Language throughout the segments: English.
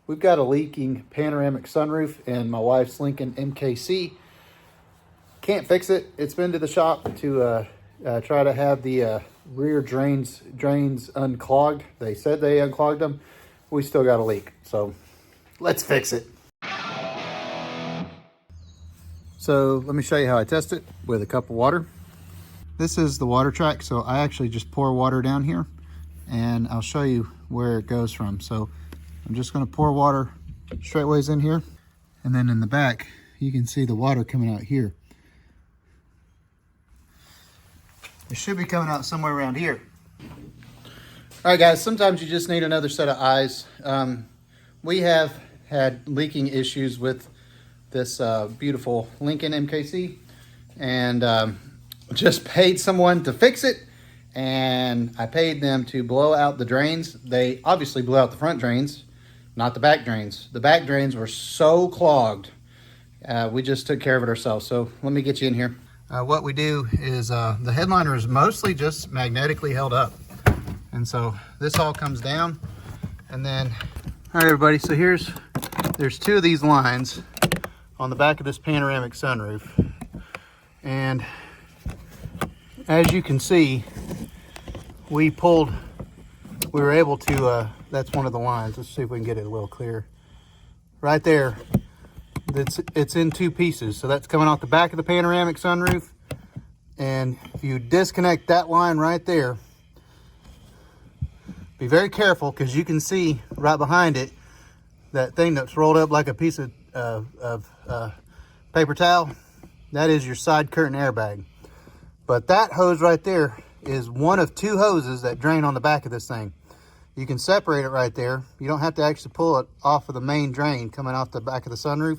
We've got a leaking panoramic sunroof in my wife's Lincoln MKC. Can't fix it. It's been to the shop to try to have the rear drains unclogged. They said they unclogged them. We still got a leak, so let's fix it. So let me show you how I test it with a cup of water. This is the water track, so I actually just pour water down here and I'll show you where it goes from. So I'm just going to pour water straightways in here, and then in the back you can see the water coming out here. It should be coming out somewhere around here. All right guys, sometimes you just need another set of eyes. We have had leaking issues with this beautiful Lincoln MKC, and just paid someone to fix it, and I paid them to blow out the drains. They obviously blew out the front drains, not the back drains. The back drains were so clogged, we just took care of it ourselves. So let me get you in here. What we do is the headliner is mostly just magnetically held up, and so this all comes down, and then all right everybody, so there's two of these lines on the back of this panoramic sunroof, and as you can see, we were able to that's one of the lines. Let's see if we can get it a little clear. Right there, it's in two pieces. So that's coming off the back of the panoramic sunroof. And if you disconnect that line right there, be very careful, because you can see right behind it, that thing that's rolled up like a piece of paper towel. That is your side curtain airbag. But that hose right there is one of two hoses that drain on the back of this thing. You can separate it right there. You don't have to actually pull it off of the main drain coming off the back of the sunroof.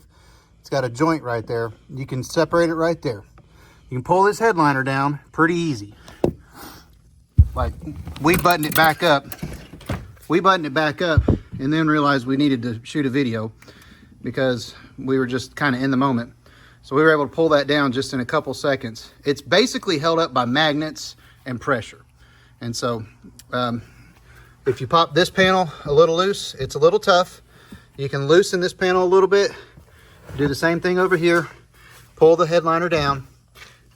It's got a joint right there. You can separate it right there. You can pull this headliner down pretty easy. Like, we buttoned it back up. And then realized we needed to shoot a video because we were just kind of in the moment. So we were able to pull that down just in a couple seconds. It's basically held up by magnets and pressure. And so if you pop this panel a little loose, it's a little tough. You can loosen this panel a little bit. Do the same thing over here. Pull the headliner down.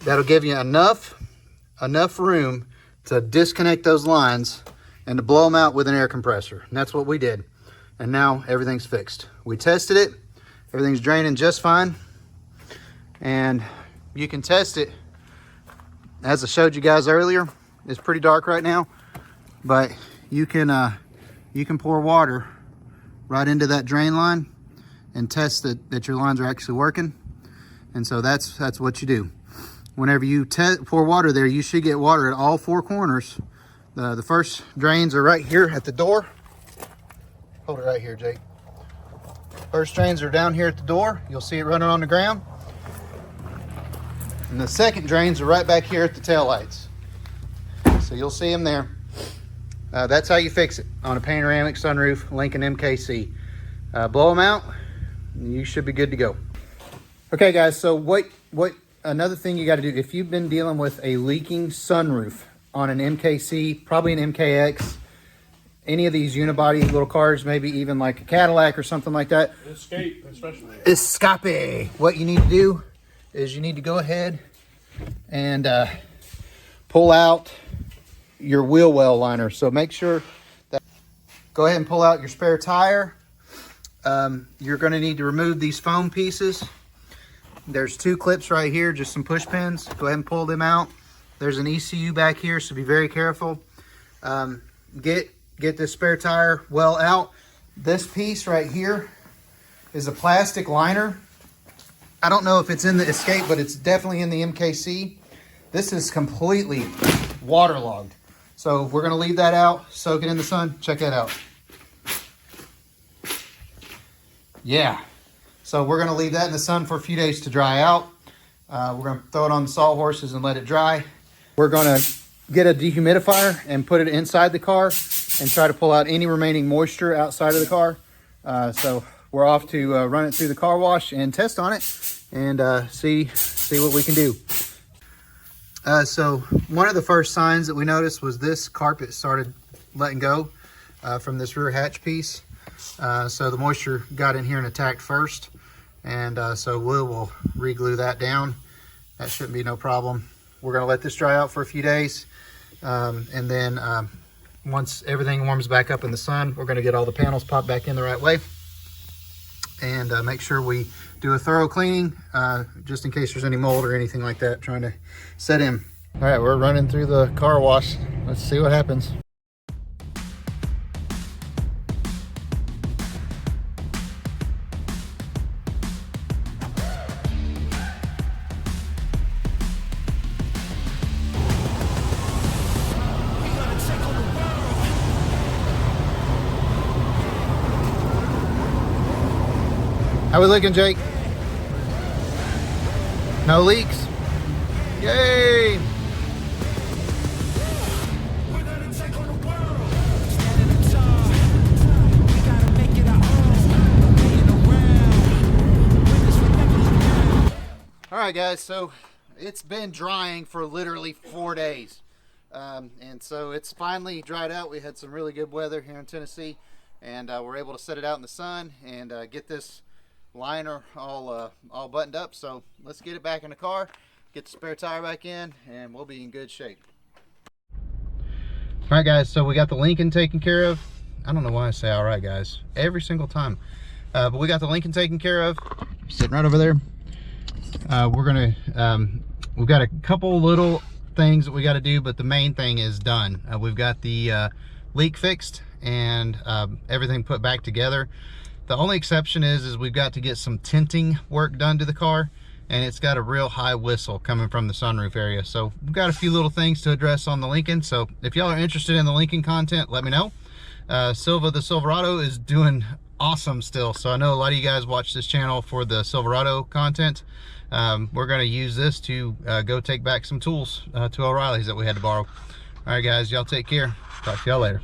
That'll give you enough room to disconnect those lines and to blow them out with an air compressor. And that's what we did. And now everything's fixed. We tested it. Everything's draining just fine. And you can test it, as I showed you guys earlier. It's pretty dark right now, but you can pour water right into that drain line and test that your lines are actually working. And so that's what you do. Whenever you pour water there, you should get water at all four corners. The first drains are right here at the door. Hold it right here, Jake. First drains are down here at the door. You'll see it running on the ground. And the second drains are right back here at the tail lights. So you'll see them there. That's how you fix it on a panoramic sunroof Lincoln MKC. Blow them out, and you should be good to go. Okay guys, so what another thing you got to do, if you've been dealing with a leaking sunroof on an MKC, probably an MKX, any of these unibody little cars, maybe even like a Cadillac or something like that. Escape, especially. Escape. What you need to do is you need to go ahead and pull out your wheel well liner. So make sure that, go ahead and pull out your spare tire. You're going to need to remove these foam pieces. There's two clips right here, just some push pins. Go ahead and pull them out. There's an ECU back here, so be very careful. Get this spare tire well out. This piece right here is a plastic liner. I don't know if it's in the Escape, but it's definitely in the MKC. This is completely waterlogged. So we're gonna leave that out, soak it in the sun. Check that out. Yeah. So we're gonna leave that in the sun for a few days to dry out. We're gonna throw it on the salt horses and let it dry. We're gonna get a dehumidifier and put it inside the car and try to pull out any remaining moisture outside of the car. So we're off to run it through the car wash and test on it and see what we can do. So one of the first signs that we noticed was this carpet started letting go from this rear hatch piece. So the moisture got in here and attacked first, and so we'll re-glue that down. That shouldn't be no problem. We're going to let this dry out for a few days, and then once everything warms back up in the sun, we're going to get all the panels popped back in the right way, and make sure we do a thorough cleaning, just in case there's any mold or anything like that trying to set in. All right, we're running through the car wash. Let's see what happens. How we looking, Jake? No leaks? Yay! All right, guys, so it's been drying for literally 4 days. And so it's finally dried out. We had some really good weather here in Tennessee, and we're able to set it out in the sun and get this liner all buttoned up. So let's get it back in the car, get the spare tire back in, and we'll be in good shape. All right, guys, so we got the Lincoln taken care of. I don't know why I say all right, guys, every single time, but we got the Lincoln taken care of, sitting right over there. We've got a couple little things that we got to do, but the main thing is done. We've got the leak fixed and everything put back together. The only exception is we've got to get some tinting work done to the car, and it's got a real high whistle coming from the sunroof area. So we've got a few little things to address on the Lincoln. So if y'all are interested in the Lincoln content, let me know. Silva the Silverado is doing awesome still. So I know a lot of you guys watch this channel for the Silverado content. We're going to use this to go take back some tools to O'Reilly's that we had to borrow. All right, guys, y'all take care. Talk to y'all later.